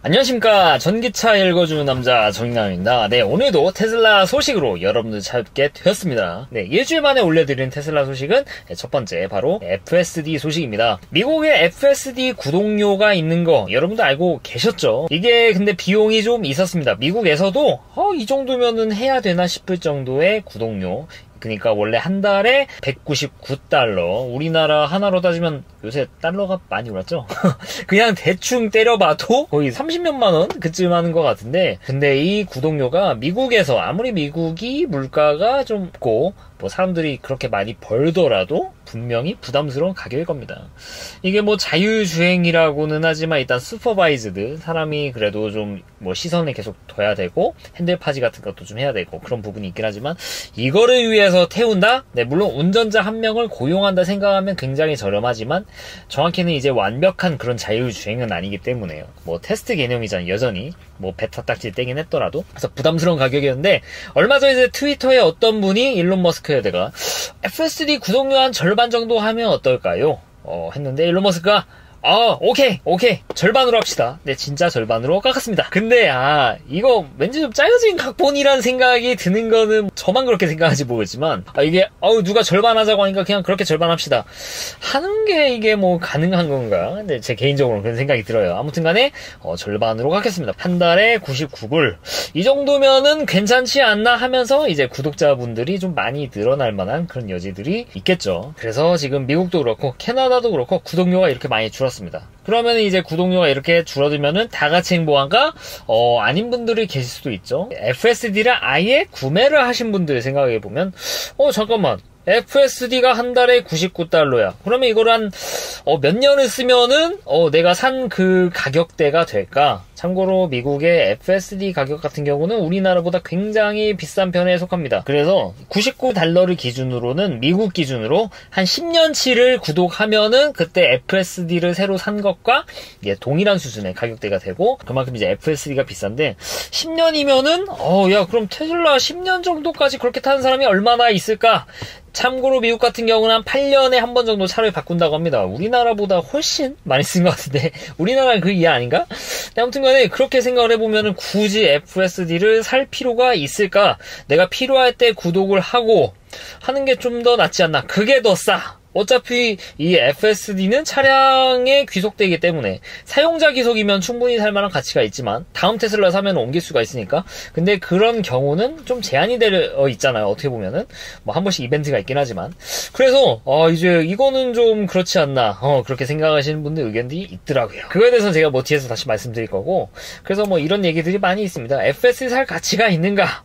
안녕하십니까. 전기차 읽어주는 남자 정인남입니다. 네, 오늘도 테슬라 소식으로 여러분들 찾게 되었습니다. 네, 일주일 만에 올려드린 테슬라 소식은 첫 번째 바로 FSD 소식입니다. 미국에 FSD 구독료가 있는 거 여러분도 알고 계셨죠? 이게 근데 비용이 좀 있었습니다. 미국에서도 이 정도면은 해야 되나 싶을 정도의 구독료. 그러니까 원래 한 달에 $199. 우리나라 하나로 따지면 요새 달러가 많이 올랐죠? 그냥 대충 때려봐도 거의 30몇만 원 그쯤 하는 것 같은데, 근데 이 구독료가 미국에서 아무리 미국이 물가가 좀 높고 뭐 사람들이 그렇게 많이 벌더라도 분명히 부담스러운 가격일 겁니다. 이게 뭐 자율주행이라고는 하지만 일단 슈퍼바이즈드, 사람이 그래도 좀 뭐 시선을 계속 둬야 되고 핸들파지 같은 것도 좀 해야 되고 그런 부분이 있긴 하지만, 이거를 위해서 태운다? 네, 물론 운전자 한 명을 고용한다 생각하면 굉장히 저렴하지만 정확히는 이제 완벽한 그런 자율주행은 아니기 때문에요. 뭐 테스트 개념이잖아요. 여전히 뭐 베타 딱지 떼긴 했더라도. 그래서 부담스러운 가격이었는데, 얼마 전에 이제 트위터에 어떤 분이 일론 머스크에다가 FSD 구독료 한 절반 정도 하면 어떨까요? 했는데 일론 머스크가 오케이 절반으로 합시다. 네, 진짜 절반으로 깎았습니다. 근데 이거 왠지 좀 짜여진 각본이란 생각이 드는 거는 저만 그렇게 생각하지 모르겠지만, 이게 누가 절반 하자고 하니까 그냥 그렇게 절반 합시다 하는 게 이게 뭐 가능한 건가? 근데 제 개인적으로는 그런 생각이 들어요. 아무튼 간에 절반으로 깎겠습니다. 한 달에 99불 이 정도면은 괜찮지 않나 하면서 이제 구독자분들이 좀 많이 늘어날 만한 그런 여지들이 있겠죠. 그래서 지금 미국도 그렇고 캐나다도 그렇고 구독료가 이렇게 많이 줄었습니다. 그러면 이제 구독료가 이렇게 줄어들면은 다 같이 행복한가? 아닌 분들이 계실 수도 있죠. FSD를 아예 구매를 하신 분들 생각해보면, 잠깐만, FSD가 한 달에 $99야. 그러면 이걸 한 몇 년을 쓰면은 내가 산 그 가격대가 될까? 참고로 미국의 FSD 가격 같은 경우는 우리나라보다 굉장히 비싼 편에 속합니다. 그래서 $99를 기준으로는, 미국 기준으로 한 10년치를 구독하면은 그때 FSD를 새로 산 것과 동일한 수준의 가격대가 되고, 그만큼 이제 FSD가 비싼데, 10년이면은 야, 그럼 테슬라 10년 정도까지 그렇게 타는 사람이 얼마나 있을까? 참고로 미국 같은 경우는 한 8년에 한 번 정도 차를 바꾼다고 합니다. 우리나라보다 훨씬 많이 쓴 것 같은데 우리나라는 그 이해 아닌가? 네, 아무튼 간에 그렇게 생각을 해보면 굳이 FSD를 살 필요가 있을까? 내가 필요할 때 구독을 하고 하는 게 좀 더 낫지 않나? 그게 더 싸! 어차피 이 FSD는 차량에 귀속되기 때문에 사용자 귀속이면 충분히 살 만한 가치가 있지만 다음 테슬라 사면 옮길 수가 있으니까. 근데 그런 경우는 좀 제한이 되어 있잖아요. 어떻게 보면은 뭐 한 번씩 이벤트가 있긴 하지만. 그래서 이제 이거는 좀 그렇지 않나 그렇게 생각하시는 분들 의견들이 있더라고요. 그거에 대해서는 제가 뭐 뒤에서 다시 말씀드릴 거고, 그래서 뭐 이런 얘기들이 많이 있습니다. FSD 살 가치가 있는가?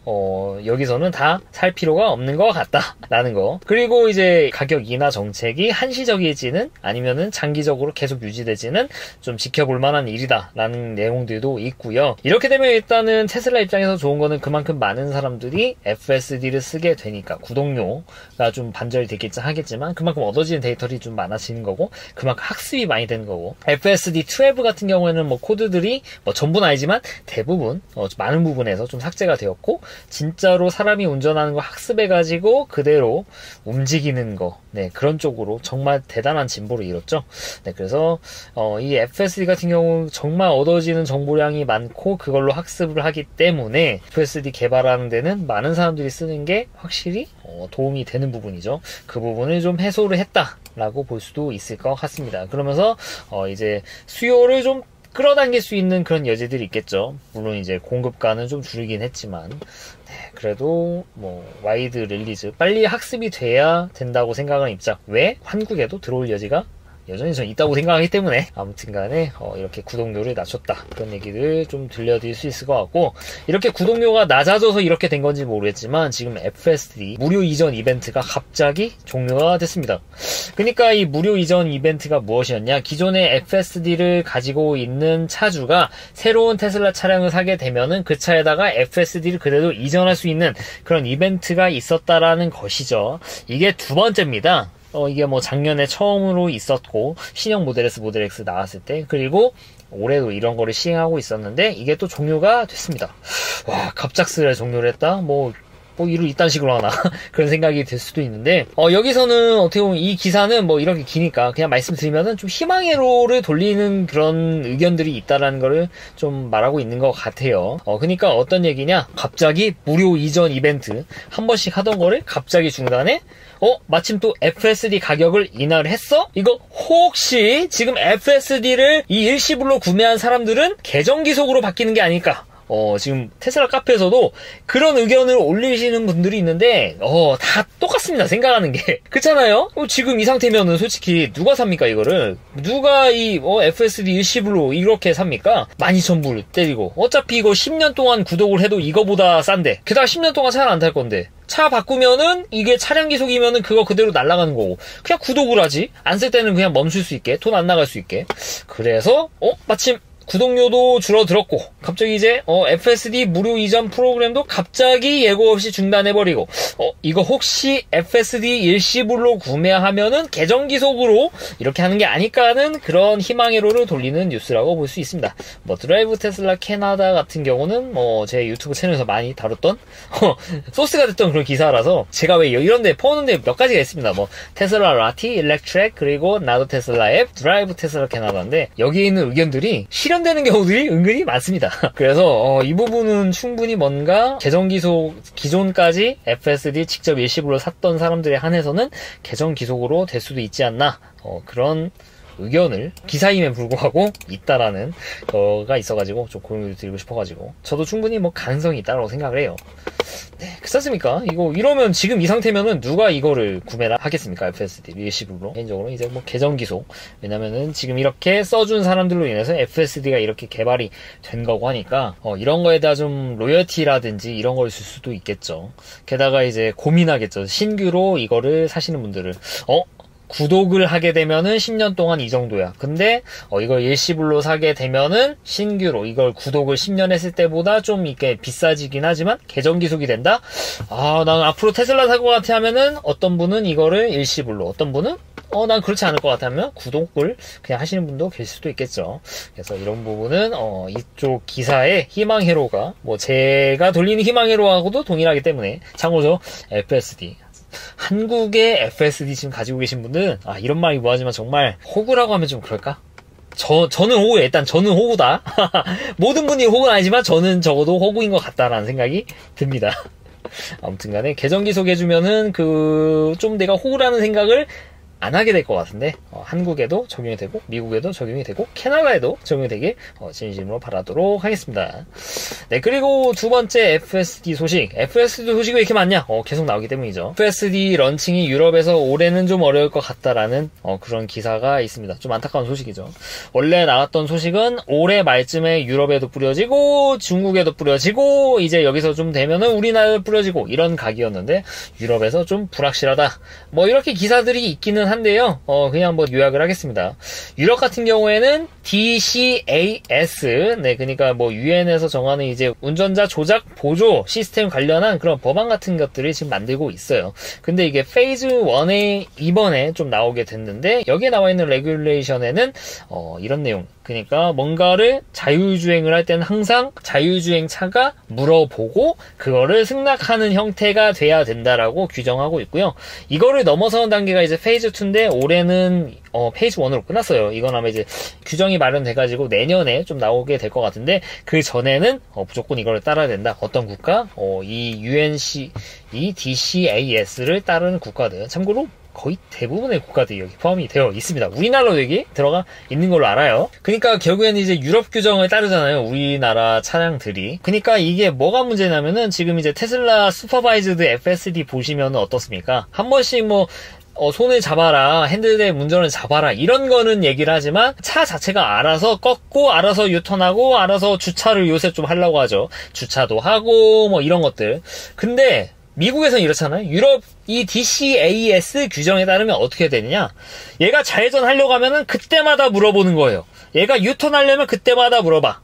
여기서는 다 살 필요가 없는 것 같다 라는 거. 그리고 이제 가격이나 정책이 한시적일지는 아니면은 장기적으로 계속 유지되지는 좀 지켜볼 만한 일이다 라는 내용들도 있고요. 이렇게 되면 일단은 테슬라 입장에서 좋은 거는 그만큼 많은 사람들이 FSD를 쓰게 되니까 구독료가 좀 반절이 되겠지 하겠지만 그만큼 얻어지는 데이터들이 좀 많아지는 거고, 그만큼 학습이 많이 되는 거고, FSD 12 같은 경우에는 뭐 코드들이 뭐 전부는 아니지만 대부분 많은 부분에서 좀 삭제가 되었고, 진짜로 사람이 운전하는 거 학습해가지고 그대로 움직이는 거, 네, 그런 쪽으로 정말 대단한 진보를 이뤘죠. 네, 그래서 이 FSD 같은 경우 정말 얻어지는 정보량이 많고 그걸로 학습을 하기 때문에 FSD 개발하는 데는 많은 사람들이 쓰는 게 확실히 도움이 되는 부분이죠. 그 부분을 좀 해소를 했다라고 볼 수도 있을 것 같습니다. 그러면서 이제 수요를 좀 끌어당길 수 있는 그런 여지들이 있겠죠. 물론 이제 공급가는 좀 줄이긴 했지만, 네, 그래도 뭐 와이드 릴리즈 빨리 학습이 돼야 된다고 생각하는 입장. 왜? 한국에도 들어올 여지가 여전히 전 있다고 생각하기 때문에 아무튼 간에 이렇게 구독료를 낮췄다, 그런 얘기를 좀 들려드릴 수 있을 것 같고, 이렇게 구독료가 낮아져서 이렇게 된 건지 모르겠지만 지금 FSD 무료 이전 이벤트가 갑자기 종료가 됐습니다. 그러니까 이 무료 이전 이벤트가 무엇이었냐? 기존의 FSD를 가지고 있는 차주가 새로운 테슬라 차량을 사게 되면은 그 차에다가 FSD를 그대로 이전할 수 있는 그런 이벤트가 있었다라는 것이죠. 이게 두 번째입니다. 이게 뭐 작년에 처음으로 있었고, 신형 모델 S, 모델 X 나왔을 때, 그리고 올해도 이런 거를 시행하고 있었는데 이게 또 종료가 됐습니다. 와, 갑작스레 종료를 했다? 뭐 뭐 이딴 식으로 하나 그런 생각이 들 수도 있는데 여기서는 어떻게 보면 이 기사는 뭐 이렇게 기니까 그냥 말씀드리면은 좀 희망회로를 돌리는 그런 의견들이 있다라는 거를 좀 말하고 있는 것 같아요. 그러니까 어떤 얘기냐, 갑자기 무료 이전 이벤트 한 번씩 하던 거를 갑자기 중단해. 마침 또 FSD 가격을 인하를 했어? 이거 혹시 지금 FSD를 이 일시불로 구매한 사람들은 계정 기속으로 바뀌는 게 아닐까? 지금 테슬라 카페에서도 그런 의견을 올리시는 분들이 있는데, 다 똑같습니다. 생각하는 게. 그렇잖아요? 지금 이 상태면은 솔직히 누가 삽니까, 이거를? 누가 FSD 일시불로 이렇게 삽니까? 12,000불 때리고. 어차피 이거 10년 동안 구독을 해도 이거보다 싼데. 게다가 10년 동안 차를 안 탈 건데. 차 바꾸면은 이게 차량 기속이면은 그거 그대로 날아가는 거고, 그냥 구독을 하지. 안 쓸 때는 그냥 멈출 수 있게, 돈 안 나갈 수 있게. 그래서 마침 구독료도 줄어들었고, 갑자기 이제 FSD 무료 이전 프로그램도 갑자기 예고 없이 중단해버리고, 이거 혹시 FSD 일시불로 구매하면은 계정 기속으로 이렇게 하는 게 아닐까 하는 그런 희망회로를 돌리는 뉴스라고 볼 수 있습니다. 뭐 드라이브 테슬라 캐나다 같은 경우는 뭐 제 유튜브 채널에서 많이 다뤘던 소스가 됐던 그런 기사라서, 제가 왜 이런데 퍼오는데 몇 가지가 있습니다. 뭐 테슬라 라티, 일렉트랙, 그리고 나도 테슬라 앱, 드라이브 테슬라 캐나다인데, 여기에 있는 의견들이 실현되는 경우들이 은근히 많습니다. 그래서 이 부분은 충분히 뭔가 계정 기속, 기존까지 FSD 직접 일시불로 샀던 사람들에 한해서는 계정 기속으로 될 수도 있지 않나, 그런 의견을 기사임에 불구하고 있다라는 거가 있어가지고 좀 공유를 드리고 싶어가지고, 저도 충분히 뭐 가능성이 있다라고 생각을 해요. 네, 그렇습니까? 이러면 지금 이 상태면은 누가 이거를 구매를 하겠습니까? FSD 일시불로. 개인적으로 이제 뭐 계정 기속, 왜냐면은 지금 이렇게 써준 사람들로 인해서 FSD가 이렇게 개발이 된 거고 하니까 이런 거에 대한 좀 로열티라든지 이런 걸 줄 수도 있겠죠. 게다가 이제 고민하겠죠. 신규로 이거를 사시는 분들은 구독을 하게 되면은 10년 동안 이 정도야. 근데 이걸 일시불로 사게 되면은 신규로 이걸 구독을 10년 했을 때보다 좀 이렇게 비싸지긴 하지만 계정 기속이 된다? 난 앞으로 테슬라 살 것 같아 하면은 어떤 분은 이거를 일시불로, 어떤 분은 난 그렇지 않을 것 같으면 구독을 그냥 하시는 분도 계실 수도 있겠죠. 그래서 이런 부분은 이쪽 기사의 희망회로가 뭐 제가 돌리는 희망회로하고도 동일하기 때문에, 참고로 FSD, 한국의 FSD 지금 가지고 계신 분들은 이런 말이 뭐하지만 정말 호구라고 하면 좀 그럴까? 저는 호구예요. 일단 저는 호구다. 모든 분이 호구는 아니지만 저는 적어도 호구인 것 같다라는 생각이 듭니다. 아무튼 간에 계정 기속해주면은 좀 내가 호구라는 생각을 안 하게 될 것 같은데, 한국에도 적용이 되고 미국에도 적용이 되고 캐나다에도 적용이 되길 진심으로 바라도록 하겠습니다. 네, 그리고 두 번째 FSD 소식. FSD 소식이 왜 이렇게 많냐? 계속 나오기 때문이죠. FSD 런칭이 유럽에서 올해는 좀 어려울 것 같다라는 그런 기사가 있습니다. 좀 안타까운 소식이죠. 원래 나왔던 소식은 올해 말쯤에 유럽에도 뿌려지고 중국에도 뿌려지고 이제 여기서 좀 되면은 우리나라에 뿌려지고 이런 각이었는데, 유럽에서 좀 불확실하다, 뭐 이렇게 기사들이 있기는 한데요. 그냥 뭐 요약을 하겠습니다. 유럽 같은 경우에는 DCAS, 네, 그러니까 뭐 유엔에서 정하는 이제 운전자 조작 보조 시스템 관련한 그런 법안 같은 것들을 지금 만들고 있어요. 근데 이게 페이즈 1에 이번에 좀 나오게 됐는데, 여기에 나와 있는 레귤레이션에는 이런 내용. 그러니까 뭔가를 자율주행을 할 때는 항상 자율주행차가 물어보고 그거를 승낙하는 형태가 돼야 된다라고 규정하고 있고요. 이거를 넘어서는 단계가 이제 페이즈 2인데, 올해는 페이즈 1으로 끝났어요. 이건 아마 이제 규정이 마련돼가지고 내년에 좀 나오게 될 것 같은데, 그 전에는 무조건 이거를 따라야 된다. 어떤 국가? 이 UNC, 이 DCAS를 따르는 국가들. 참고로 거의 대부분의 국가들이 여기 포함이 되어 있습니다. 우리나라도 여기 들어가 있는 걸로 알아요. 그러니까 결국에는 이제 유럽 규정을 따르잖아요, 우리나라 차량들이. 그러니까 이게 뭐가 문제냐면은, 지금 이제 테슬라 슈퍼바이즈드 FSD 보시면 어떻습니까? 한 번씩 뭐 손을 잡아라, 핸들의 운전을 잡아라, 이런 거는 얘기를 하지만 차 자체가 알아서 꺾고 알아서 유턴하고 알아서 주차를 요새 좀 하려고 하죠. 주차도 하고 뭐 이런 것들. 근데 미국에서는 이렇잖아요. 유럽 이 DCAS 규정에 따르면 어떻게 되느냐, 얘가 좌회전하려고 하면은 그때마다 물어보는 거예요. 얘가 유턴하려면 그때마다 물어봐.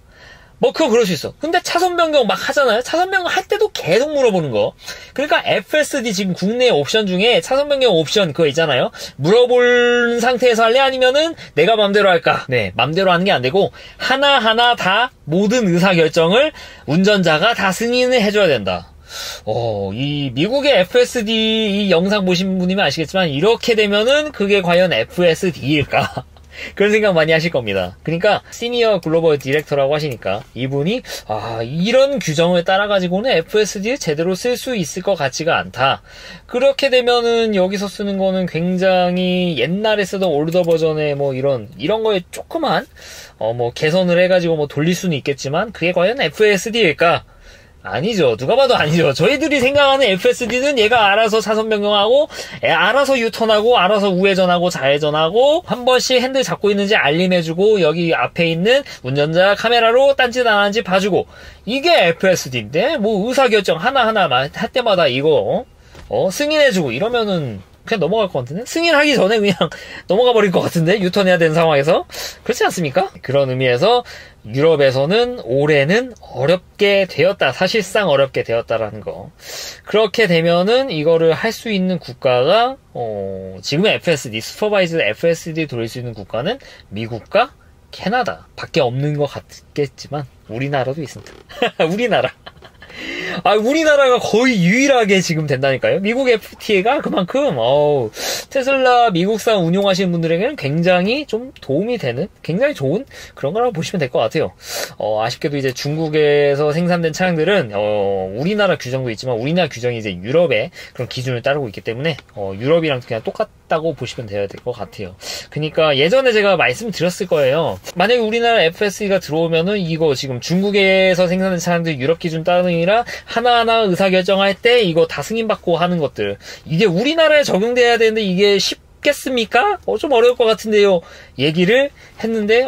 뭐 그건 그럴 수 있어. 근데 차선 변경 막 하잖아요. 차선 변경 할 때도 계속 물어보는 거. 그러니까 FSD 지금 국내 옵션 중에 차선 변경 옵션 그거 있잖아요. 물어볼 상태에서 할래? 아니면은 내가 맘대로 할까? 네, 맘대로 하는 게 안 되고 하나하나 다 모든 의사결정을 운전자가 다 승인을 해줘야 된다. 이 미국의 FSD 이 영상 보신 분이면 아시겠지만 이렇게 되면은 그게 과연 FSD일까? 그런 생각 많이 하실 겁니다. 그러니까 시니어 글로벌 디렉터라고 하시니까 이분이 이런 규정을 따라 가지고는 FSD를 제대로 쓸 수 있을 것 같지가 않다. 그렇게 되면은 여기서 쓰는 거는 굉장히 옛날에 쓰던 올더 버전의 뭐 이런 거에 조그만 개선을 해가지고 뭐 돌릴 수는 있겠지만 그게 과연 FSD일까? 아니죠. 누가 봐도 아니죠. 저희들이 생각하는 FSD는 얘가 알아서 차선 변경하고, 알아서 유턴하고, 알아서 우회전하고, 좌회전하고, 한 번씩 핸들 잡고 있는지 알림해주고, 여기 앞에 있는 운전자 카메라로 딴짓 안 하는지 봐주고, 이게 FSD인데, 뭐 의사결정 하나하나 할 때마다 이거, 승인해주고, 이러면은, 그냥 넘어갈 것 같은데? 승인하기 전에 그냥 넘어가 버릴 것 같은데? 유턴해야 되는 상황에서? 그렇지 않습니까? 그런 의미에서 유럽에서는 올해는 어렵게 되었다. 사실상 어렵게 되었다라는 거. 그렇게 되면은 이거를 할 수 있는 국가가 지금의 FSD, 슈퍼바이즈드 FSD 돌릴 수 있는 국가는 미국과 캐나다 밖에 없는 것 같겠지만 우리나라도 있습니다. 우리나라. 우리나라가 거의 유일하게 지금 된다니까요. 미국 FTA가 그만큼 테슬라 미국산 운용하시는 분들에게는 굉장히 좀 도움이 되는 굉장히 좋은 그런 거라고 보시면 될 것 같아요. 아쉽게도 이제 중국에서 생산된 차량들은 우리나라 규정도 있지만 우리나라 규정이 이제 유럽의 그런 기준을 따르고 있기 때문에 유럽이랑 그냥 똑같다고 보시면 돼야 될 것 같아요. 그러니까 예전에 제가 말씀드렸을 거예요. 만약에 우리나라 FSD가 들어오면은 이거 지금 중국에서 생산된 차량들 유럽 기준 따르는 아니라 하나하나 의사결정할 때 이거 다 승인받고 하는 것들 이게 우리나라에 적용돼야 되는데 이게 쉽겠습니까? 좀 어려울 것 같은데요. 얘기를 했는데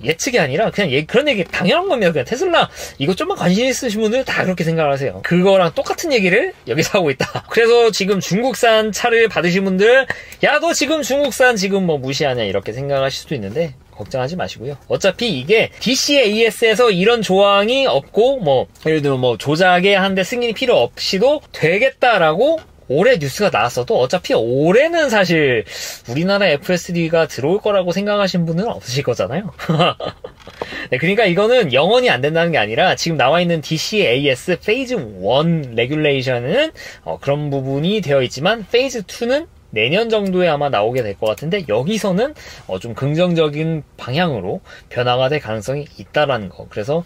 예측이 아니라 그냥 그런 얘기 당연한 겁니다. 그냥 테슬라 이거 좀만 관심 있으신 분들 다 그렇게 생각을 하세요. 그거랑 똑같은 얘기를 여기서 하고 있다. 그래서 지금 중국산 차를 받으신 분들 야 너 지금 중국산 지금 뭐 무시하냐 이렇게 생각하실 수도 있는데 걱정하지 마시고요. 어차피 이게 DCAS에서 이런 조항이 없고 예를 들면 조작에 하는데 승인이 필요 없이도 되겠다라고 올해 뉴스가 나왔어도 어차피 올해는 사실 우리나라 FSD가 들어올 거라고 생각하신 분은 없으실 거잖아요. 네, 그러니까 이거는 영원히 안 된다는 게 아니라 지금 나와 있는 DCAS 페이즈 1 레귤레이션은 그런 부분이 되어 있지만 페이즈 2는 내년 정도에 아마 나오게 될 것 같은데 여기서는 좀 긍정적인 방향으로 변화가 될 가능성이 있다라는 거. 그래서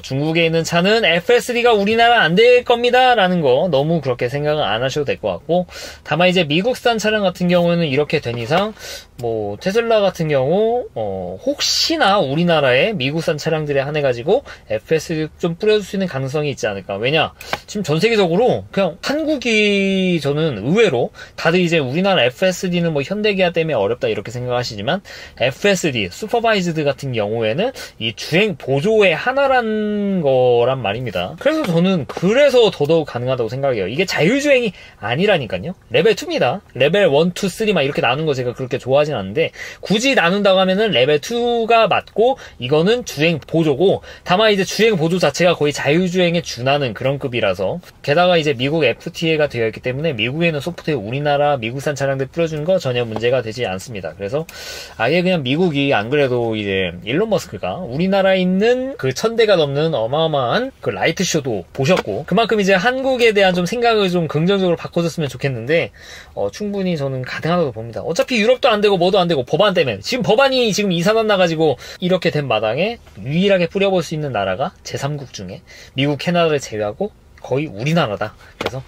중국에 있는 차는 FSD가 우리나라 안 될 겁니다 라는 거 너무 그렇게 생각은 안 하셔도 될 것 같고 다만 이제 미국산 차량 같은 경우에는 이렇게 된 이상 테슬라 같은 경우 혹시나 우리나라에 미국산 차량들에 한해 가지고 FSD 좀 뿌려줄 수 있는 가능성이 있지 않을까. 왜냐 지금 전 세계적으로 그냥 한국이 저는 의외로 다들 이제 우리나라 FSD는 현대기아 때문에 어렵다 이렇게 생각하시지만 FSD, 슈퍼바이즈드 같은 경우에는 이 주행 보조의 하나란 거란 말입니다. 그래서 저는 더더욱 가능하다고 생각해요. 이게 자율주행이 아니라니까요. 레벨 2입니다. 레벨 1, 2, 3 막 이렇게 나눈 거 제가 그렇게 좋아하진 않는데 굳이 나눈다고 하면은 레벨 2가 맞고 이거는 주행 보조고 다만 이제 주행 보조 자체가 거의 자율주행에 준하는 그런 급이라서 게다가 이제 미국 FTA가 되어 있기 때문에 미국에는 소프트웨어 우리나라 미국산 차량들 뿌려주는 거 전혀 문제가 되지 않습니다. 그래서 아예 그냥 미국이 안 그래도 이제 일론 머스크가 우리나라에 있는 그 1000대가 넘는 어마어마한 그 라이트쇼도 보셨고 그만큼 이제 한국에 대한 좀 생각을 좀 긍정적으로 바꿔줬으면 좋겠는데 충분히 저는 가능하다고 봅니다. 어차피 유럽도 안 되고 뭐도 안 되고 법안 때문에 지금 법안이 지금 이사단 나가지고 이렇게 된 마당에 유일하게 뿌려볼 수 있는 나라가 제3국 중에 미국, 캐나다를 제외하고 거의 우리나라다. 그래서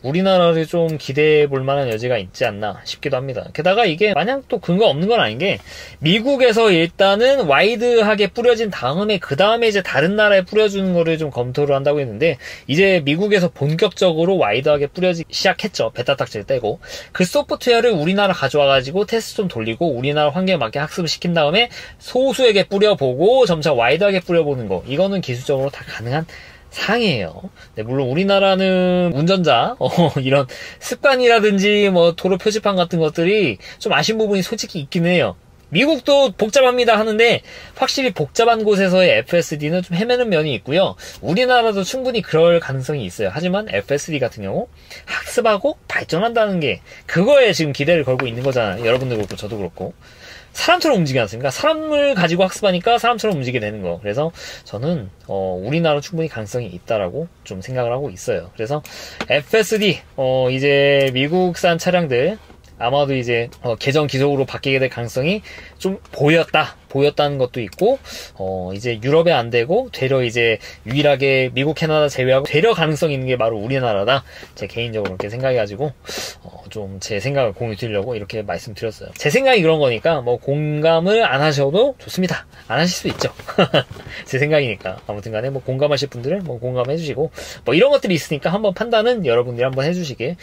우리나라를 좀 기대해 볼 만한 여지가 있지 않나 싶기도 합니다. 게다가 이게 마냥 또 근거 없는 건 아닌 게 미국에서 일단은 와이드하게 뿌려진 다음에 그 다음에 이제 다른 나라에 뿌려주는 거를 좀 검토를 한다고 했는데 이제 미국에서 본격적으로 와이드하게 뿌려지기 시작했죠. 베타 탁제를 떼고 그 소프트웨어를 우리나라 가져와가지고 테스트 좀 돌리고 우리나라 환경에 맞게 학습을 시킨 다음에 소수에게 뿌려보고 점차 와이드하게 뿌려보는 거 이거는 기술적으로 다 가능한 상이에요. 네, 물론 우리나라는 운전자 이런 습관이라든지 도로 표지판 같은 것들이 좀 아쉬운 부분이 솔직히 있긴 해요. 미국도 복잡합니다 하는데 확실히 복잡한 곳에서의 FSD는 좀 헤매는 면이 있고요. 우리나라도 충분히 그럴 가능성이 있어요. 하지만 FSD 같은 경우 학습하고 발전한다는 게 그거에 지금 기대를 걸고 있는 거잖아요. 여러분도 그렇고 저도 그렇고. 사람처럼 움직이지 않습니까? 사람을 가지고 학습하니까 사람처럼 움직이게 되는 거. 그래서 저는 우리나라 충분히 가능성이 있다라고 좀 생각을 하고 있어요. 그래서 FSD 이제 미국산 차량들 아마도 이제 개정 기속으로 바뀌게 될 가능성이 좀 보였다는 것도 있고, 이제 유럽에 안 되고 되려 이제 유일하게 미국, 캐나다 제외하고 되려 가능성 있는 게 바로 우리나라다. 제 개인적으로 그렇게 생각해가지고 좀 제 생각을 공유 드리려고 이렇게 말씀드렸어요. 제 생각이 그런 거니까 뭐 공감을 안 하셔도 좋습니다. 안 하실 수 있죠. 제 생각이니까. 아무튼간에 뭐 공감하실 분들은 뭐 공감해주시고, 뭐 이런 것들이 있으니까 한번 판단은 여러분들이 한번 해주시길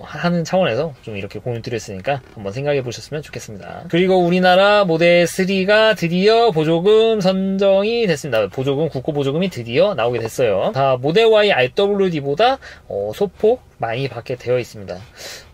하는 차원에서 좀 이렇게 공유 드렸으니까 한번 생각해 보셨으면 좋겠습니다. 그리고 우리나라 모델 3가 드디어 보조금 선정이 됐습니다. 국고 보조금이 드디어 나오게 됐어요. 다 모델 Y RWD보다 소폭 많이 받게 되어 있습니다.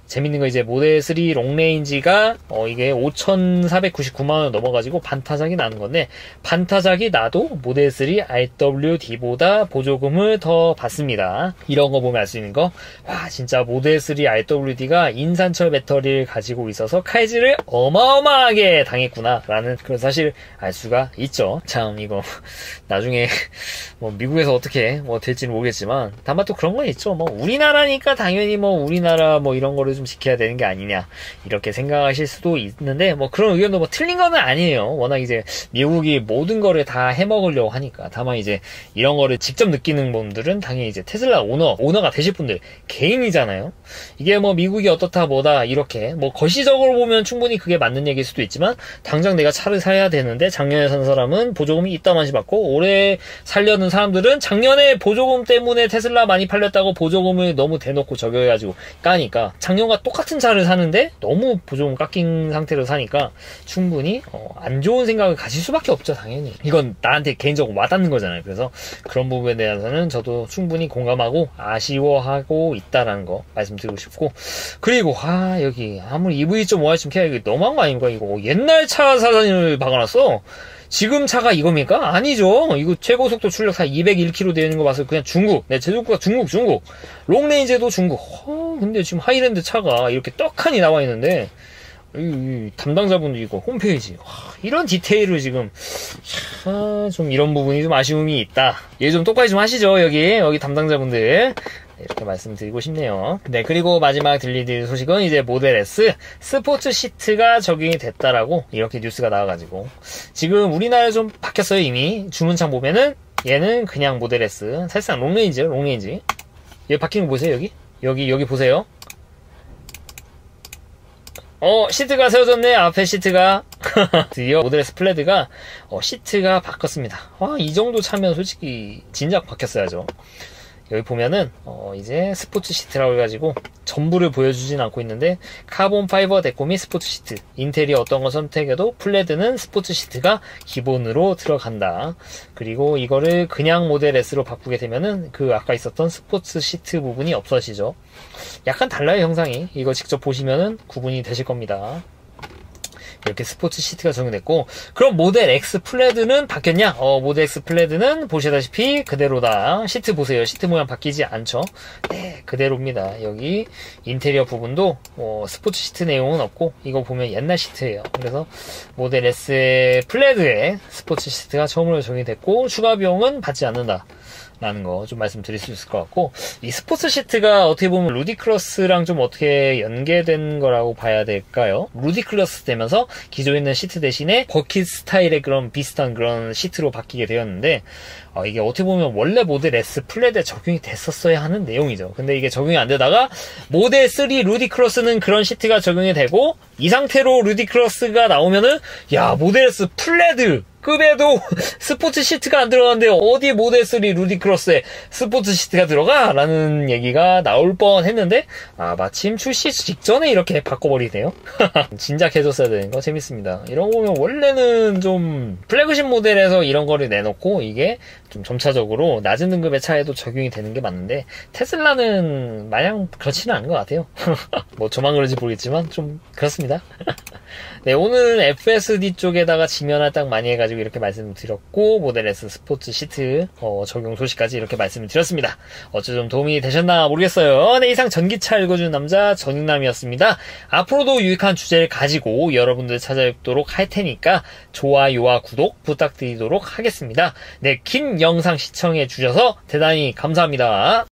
재밌는 거 이제 모델 3 롱레인지가 이게 5,499만원 넘어가지고 반타작이 나는 건데, 반타작이 나도 모델 3 RWD보다 보조금을 더 받습니다. 이런 거 보면 알 수 있는 거, 와 진짜 모델 3 RWD가 인산철 배터리를 가지고 있어서 칼질을 어마어마하게 당했구나 라는 그런 사실 알 수가 있죠. 참 이거 나중에 뭐 미국에서 어떻게 뭐 될지는 모르겠지만, 다만 또 그런 건 있죠. 뭐 우리나라니까 당연히 뭐 우리나라 뭐 이런 거를 좀 지켜야 되는 게 아니냐 이렇게 생각하실 수도 있는데, 뭐 그런 의견도 뭐 틀린 거는 아니에요. 워낙 이제 미국이 모든 거를 다 해먹으려고 하니까. 다만 이제 이런 거를 직접 느끼는 분들은 당연히 이제 테슬라 오너가 되실 분들 개인이잖아요. 이게 뭐 미국이 어떻다 뭐다 이렇게 뭐 거시적으로 보면 충분히 그게 맞는 얘기일 수도 있지만, 당장 내가 차를 사야 되는데 작년에 산 사람은 보조금이 이따만시 받고, 올해 살려는 사람들은 작년에 보조금 때문에 테슬라 많이 팔렸다고 보조금을 너무 대놓고 적용해가지고 까니까 작년과 똑같은 차를 사는데 너무 보조금 깎인 상태로 사니까 충분히 안 좋은 생각을 가질 수밖에 없죠. 당연히 이건 나한테 개인적으로 와닿는 거잖아요. 그래서 그런 부분에 대해서는 저도 충분히 공감하고 아쉬워하고 있다라는 거 말씀드리고 싶고, 그리고 여기 아무리 EV.5R쯤 켜야 이거 너무한 거 아닙니까? 이거 옛날 차 사진을 박아놨어. 지금 차가 이겁니까? 아니죠. 이거 최고속도 출력 201km 되는 거 봐서 그냥 중국. 제조국가 중국. 롱레인지도 중국. 근데 지금 하이랜드 차가 이렇게 떡하니 나와 있는데, 이 담당자분도 이거 홈페이지. 이런 디테일을 지금, 좀 이런 부분이 좀 아쉬움이 있다. 얘 좀 똑바로 좀 하시죠. 여기 담당자분들. 이렇게 말씀드리고 싶네요. 네, 그리고 마지막 들려드릴 소식은 이제 모델 S 스포츠 시트가 적용이 됐다라고 이렇게 뉴스가 나와가지고, 지금 우리나라에 좀 바뀌었어요. 이미 주문창 보면은 얘는 그냥 모델 S, 사실상 롱레인지요. 롱레인지 여기 바뀐 거 보세요. 여기 보세요. 시트가 세워졌네. 앞에 시트가 드디어 모델 S 플레드가 시트가 바뀌었습니다. 이 정도 차면 솔직히 진작 바뀌었어야죠. 여기 보면은 이제 스포츠 시트라고 해가지고 전부를 보여주진 않고 있는데, 카본 파이버 데코미 스포츠 시트, 인테리어 어떤 거 선택해도 플레드는 스포츠 시트가 기본으로 들어간다. 그리고 이거를 그냥 모델 S로 바꾸게 되면은 그 아까 있었던 스포츠 시트 부분이 없어지죠. 약간 달라요, 형상이. 이거 직접 보시면은 구분이 되실 겁니다. 이렇게 스포츠 시트가 적용됐고, 그럼 모델 X 플레드는 바뀌었냐? 모델 X 플레드는 보시다시피 그대로다. 시트 보세요. 시트 모양 바뀌지 않죠? 네, 그대로입니다. 여기 인테리어 부분도 스포츠 시트 내용은 없고, 이거 보면 옛날 시트예요. 그래서 모델 S의 플레드에 스포츠 시트가 처음으로 적용이 됐고, 추가 비용은 받지 않는다 라는 거 좀 말씀드릴 수 있을 것 같고, 이 스포츠 시트가 어떻게 보면 루디클러스랑 좀 어떻게 연계된 거라고 봐야 될까요? 루디클러스 되면서 기존에 있는 시트 대신에 버킷 스타일의 그런 비슷한 그런 시트로 바뀌게 되었는데, 이게 어떻게 보면 원래 모델 S 플랫에 적용이 됐었어야 하는 내용이죠. 근데 이게 적용이 안 되다가 모델 3 루디클러스는 그런 시트가 적용이 되고, 이 상태로 루디클러스가 나오면은 모델 S 플랫 급에도 스포츠 시트가 안 들어가는데 어디 모델 3 루디크로스에 스포츠 시트가 들어가? 라는 얘기가 나올 뻔 했는데, 마침 출시 직전에 이렇게 바꿔버리네요. 진작해줬어야 되는 거 재밌습니다. 이런 거 보면 원래는 좀 플래그십 모델에서 이런 거를 내놓고 이게 좀 점차적으로 낮은 등급의 차에도 적용이 되는 게 맞는데, 테슬라는 마냥 그렇지는 않은 것 같아요. 뭐 저만 그런지 모르겠지만 좀 그렇습니다. 네, 오늘은 FSD 쪽에다가 지면 할당 많이 해가지고 이렇게 말씀을 드렸고, 모델 S 스포츠 시트, 적용 소식까지 이렇게 말씀을 드렸습니다. 어째 좀 도움이 되셨나 모르겠어요. 네, 이상 전기차 읽어주는 남자 정익남이었습니다. 앞으로도 유익한 주제를 가지고 여러분들 찾아뵙도록 할 테니까 좋아요와 구독 부탁드리도록 하겠습니다. 네, 긴 영상 시청해 주셔서 대단히 감사합니다.